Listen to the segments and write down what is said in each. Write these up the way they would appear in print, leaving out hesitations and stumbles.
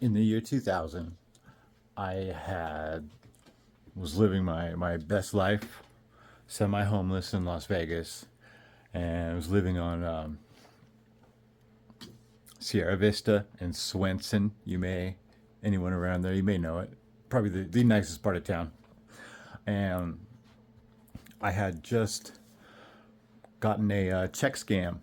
In the year 2000, I was living my best life, semi-homeless in Las Vegas, and I was living on Sierra Vista and Swenson. Anyone around there, you may know it. Probably the nicest part of town. And I had just gotten a check scam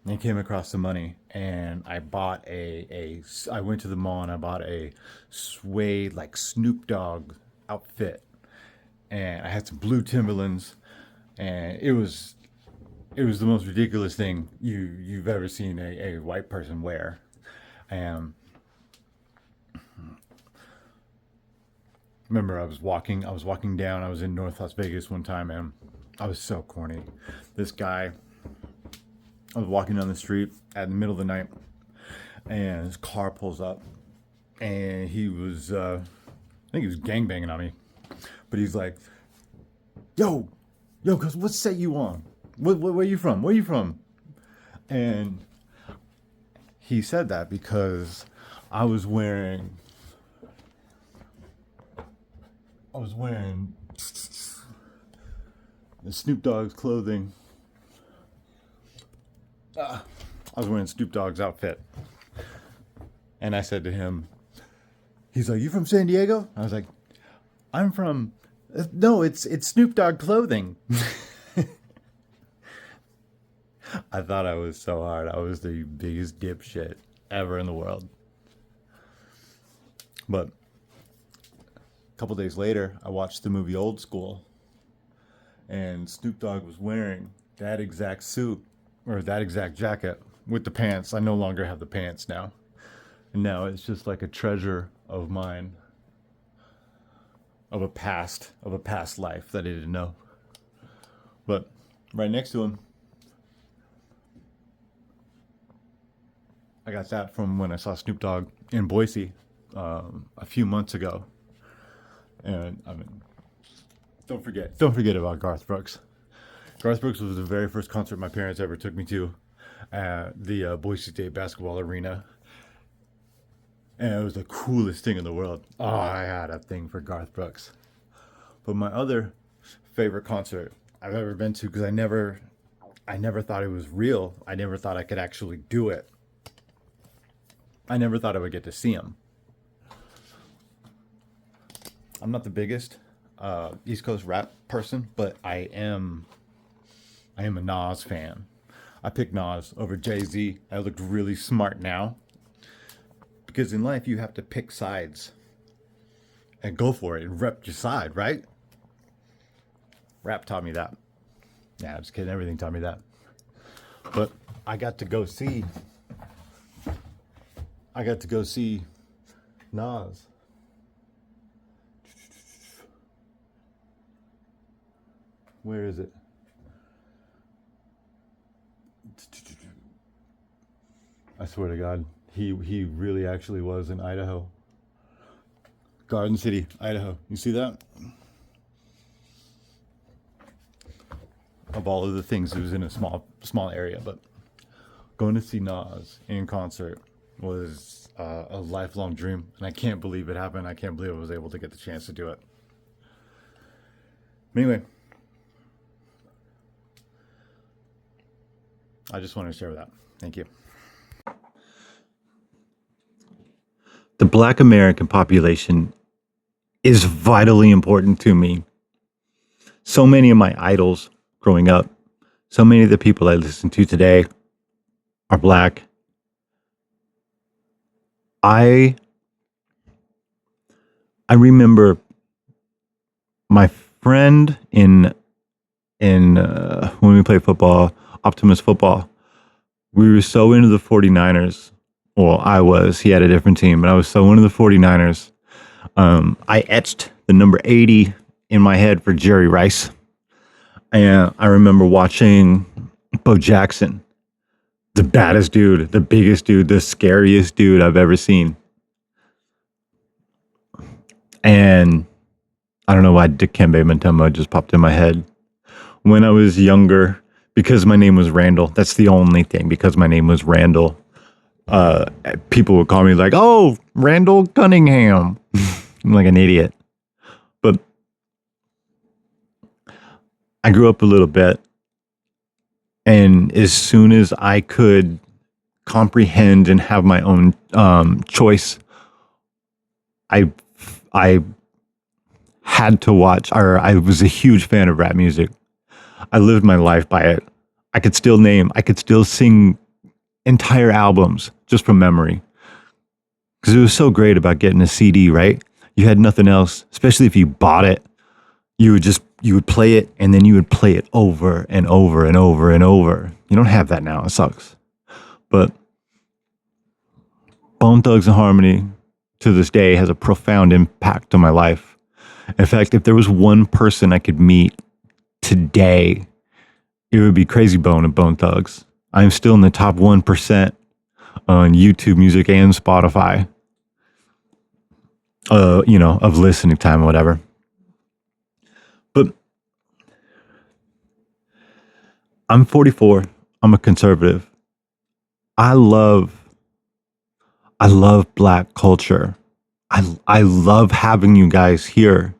and came across the money, and I bought I went to the mall and I bought a suede like Snoop Dogg outfit, and I had some blue Timberlands, and it was the most ridiculous thing you've ever seen a white person wear. And remember, I was walking down. I was in North Las Vegas one time, and I was so corny. This guy, I was walking down the street at the middle of the night, and his car pulls up, and I think he was gangbanging on me, but he's like, "Yo, yo, cuz what set you on? Where you from? Where you from?" And he said that because I was wearing I was wearing the Snoop Dogg's clothing. I was wearing Snoop Dogg's outfit. And I said to him, he's like, "You from San Diego?" I was like, "I'm from, no, it's Snoop Dogg clothing." I thought I was so hard. I was the biggest dipshit ever in the world. But a couple days later, I watched the movie Old School, and Snoop Dogg was wearing that exact suit or that exact jacket with the pants. I no longer have the pants now. And now it's just like a treasure of mine, of a past life that I didn't know. But right next to him, I got that from when I saw Snoop Dogg in Boise a few months ago. And I mean, don't forget about Garth Brooks. Garth Brooks was the very first concert my parents ever took me to at the Boise State basketball arena. And it was the coolest thing in the world. Oh, I had a thing for Garth Brooks. But my other favorite concert I've ever been to, because I never thought it was real. I never thought I could actually do it. I never thought I would get to see him. I'm not the biggest East Coast rap person, but I am a Nas fan. I picked Nas over Jay-Z. I looked really smart now. Because in life, you have to pick sides and go for it and rep your side, right? Rap taught me that. Yeah, I'm just kidding. Everything taught me that. But I got to go see Nas. Where is it? I swear to God, he really actually was in Idaho. Garden City, Idaho. You see that? Of all of the things, it was in a small area, but going to see Nas in concert was a lifelong dream, and I can't believe it happened. I can't believe I was able to get the chance to do it. Anyway, I just wanted to share that. Thank you. The Black American population is vitally important to me. So many of my idols growing up, so many of the people I listen to today are Black. I I remember my friend in when we played football, Optimus football. We were so into the 49ers. Well, I was. He had a different team, but I was so into the 49ers. I etched the number 80 in my head for Jerry Rice. And I remember watching Bo Jackson, the baddest dude, the biggest dude, the scariest dude I've ever seen. And I don't know why Dikembe Mutombo just popped in my head. When I was younger, because my name was Randall, that's the only thing, because my name was Randall, people would call me like, "Oh, Randall Cunningham." I'm like an idiot. But I grew up a little bit, and as soon as I could comprehend and have my own choice, I I had to watch, or I was a huge fan of rap music. I lived my life by it. I could still sing entire albums just from memory, because it was so great about getting a CD, right? You had nothing else, especially if you bought it. You would play it, and then you would play it over and over and over and over. You don't have that now. It sucks. But Bone Thugs and Harmony to this day has a profound impact on my life. In fact, if there was one person I could meet today, it would be Crazy Bone and Bone Thugs. I'm still in the top 1% on YouTube Music and Spotify, of listening time, whatever. But I'm 44. I'm a conservative. I love Black culture. I love having you guys here.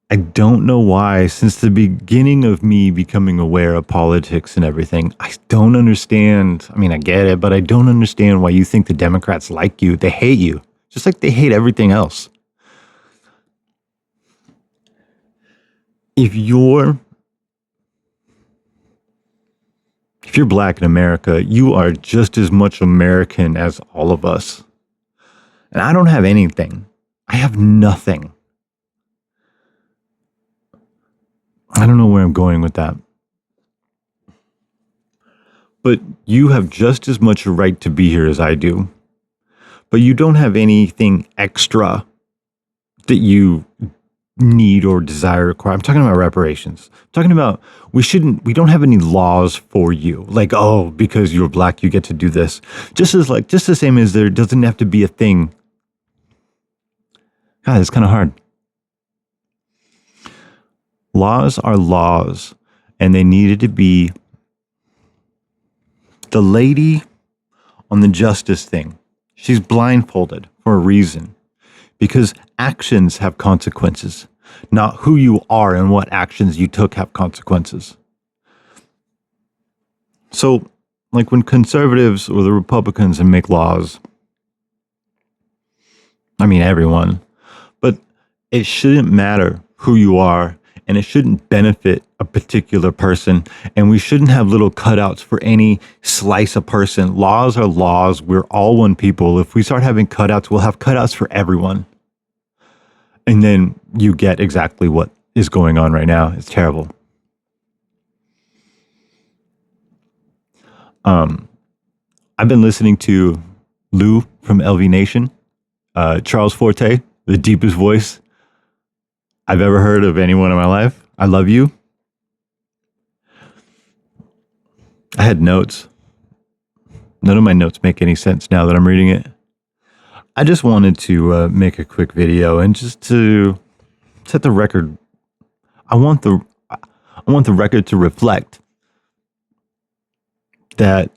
I don't know why, since the beginning of me becoming aware of politics and everything, I don't understand. I mean, I get it, but I don't understand why you think the Democrats like you. They hate you, just like they hate everything else. If you're Black in America, you are just as much American as all of us. And I don't have anything. I have nothing. I don't know where I'm going with that. But you have just as much a right to be here as I do. But you don't have anything extra that you need or desire or require. I'm talking about reparations. I'm talking about we don't have any laws for you. Like, oh, because you're Black, you get to do this. Just the same as there doesn't have to be a thing. God, it's kind of hard. Laws are laws, and they needed to be. The lady on the justice thing, she's blindfolded for a reason, because actions have consequences, not who you are and what actions you took have consequences. So, like when conservatives or the Republicans make laws, I mean everyone, but it shouldn't matter who you are, and it shouldn't benefit a particular person, and we shouldn't have little cutouts for any slice of person. Laws are laws. We're all one people. If we start having cutouts, we'll have cutouts for everyone. And then you get exactly what is going on right now. It's terrible. I've been listening to Lou from LV Nation, Charles Forte, the deepest voice I've ever heard of anyone in my life. I love you. I had notes. None of my notes make any sense now that I'm reading it. I just wanted to make a quick video and just to set the record. I want the record to reflect that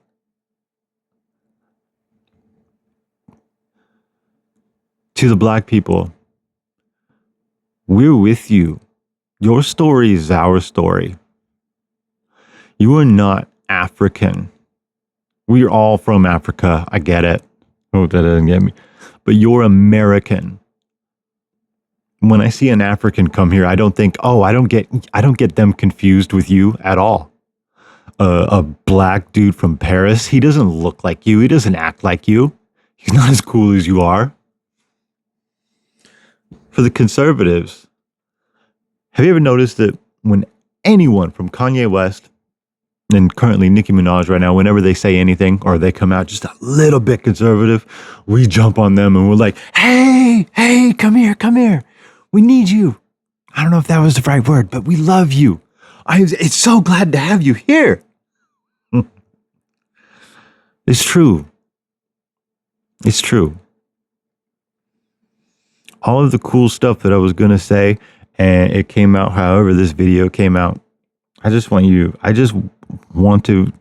to the Black people, we're with you. Your story is our story. You are not African. We're all from Africa. I get it. Oh, that doesn't get me. But you're American. When I see an African come here, I don't think, oh, I don't get them confused with you at all. A Black dude from Paris, he doesn't look like you. He doesn't act like you. He's not as cool as you are. For the conservatives, have you ever noticed that when anyone from Kanye West and currently Nicki Minaj right now, whenever they say anything or they come out just a little bit conservative, we jump on them and we're like, hey, come here. We need you. I don't know if that was the right word, but we love you. It's so glad to have you here. It's true. It's true. All of the cool stuff that I was going to say, and it came out however this video came out. I just want to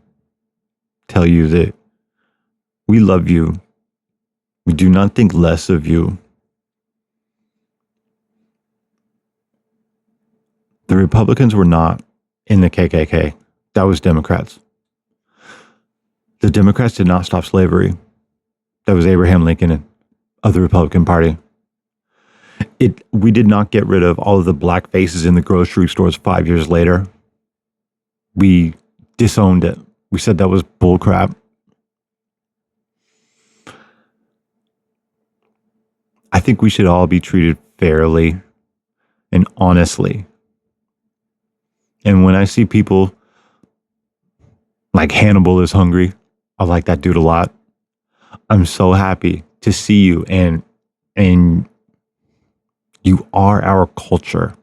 tell you that We love you. We do not think less of you. The Republicans were not in the KKK. That was Democrats. The Democrats did not stop slavery. That was Abraham Lincoln of the Republican Party. We did not get rid of all of the black faces in the grocery stores 5 years later. We disowned it. We said that was bullcrap. I think we should all be treated fairly and honestly. And when I see people like Hannibal is hungry, I like that dude a lot. I'm so happy to see you, and you are our culture.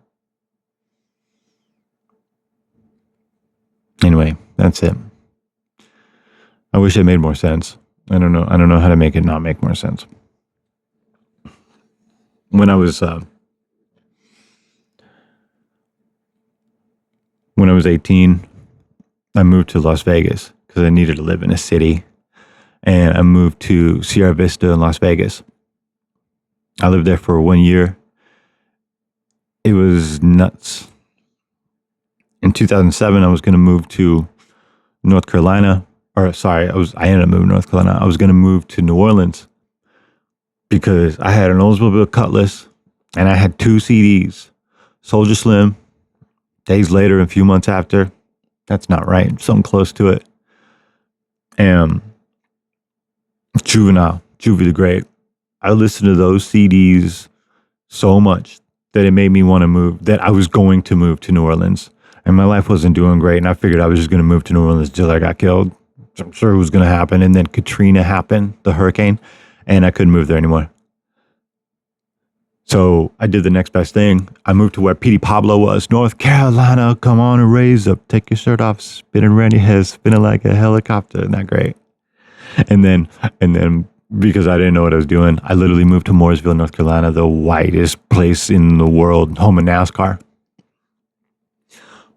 Anyway, that's it. I wish it made more sense. I don't know how to make it not make more sense. When I was 18, I moved to Las Vegas because I needed to live in a city, and I moved to Sierra Vista in Las Vegas. I lived there for 1 year. It was nuts. In 2007, I was going to move to North Carolina. I ended up moving to North Carolina. I was going to move to New Orleans because I had an Oldsmobile Cutlass and I had 2 CDs. Soldier Slim, Days Later, and a few months after. That's not right. Something close to it. And Juvenile, Juvie the Great. I listened to those CDs so much that it made me want to move, that I was going to move to New Orleans. And my life wasn't doing great, and I figured I was just going to move to New Orleans until I got killed. I'm sure it was going to happen. And then Katrina happened, the hurricane, and I couldn't move there anymore. So I did the next best thing. I moved to where Petey Pablo was, North Carolina. Come on and raise up, take your shirt off, spin it around your head, spin it like a helicopter. Isn't that great? And then because I didn't know what I was doing, I literally moved to Mooresville, North Carolina, the whitest place in the world, home of NASCAR.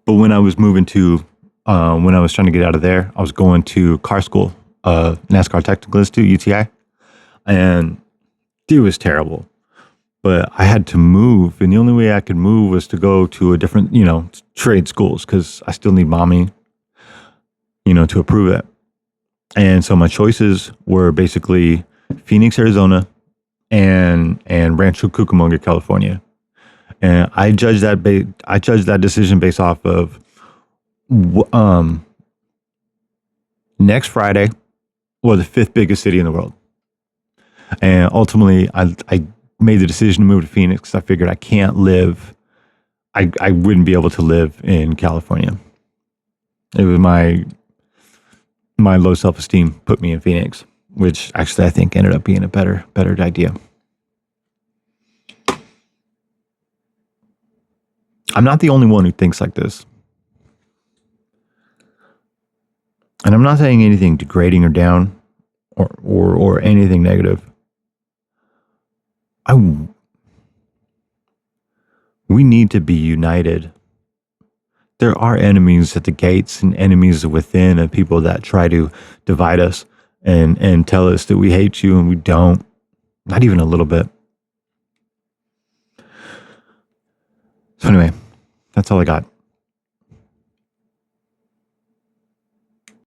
But when I was moving to, when I was trying to get out of there, I was going to car school, NASCAR Technical Institute, UTI, and it was terrible. But I had to move, and the only way I could move was to go to a different, trade schools, because I still need mommy, to approve it. And so my choices were basically Phoenix, Arizona, and Rancho Cucamonga, California. And I judged that decision based off of next Friday or the 5th biggest city in the world. And ultimately, I made the decision to move to Phoenix because I figured I wouldn't be able to live in California. It was my low self-esteem put me in Phoenix, which actually I think ended up being a better idea. I'm not the only one who thinks like this. And I'm not saying anything degrading or down or anything negative. We need to be united. There are enemies at the gates and enemies within, and people that try to divide us and tell us that we hate you, and we don't. Not even a little bit. So anyway, that's all I got.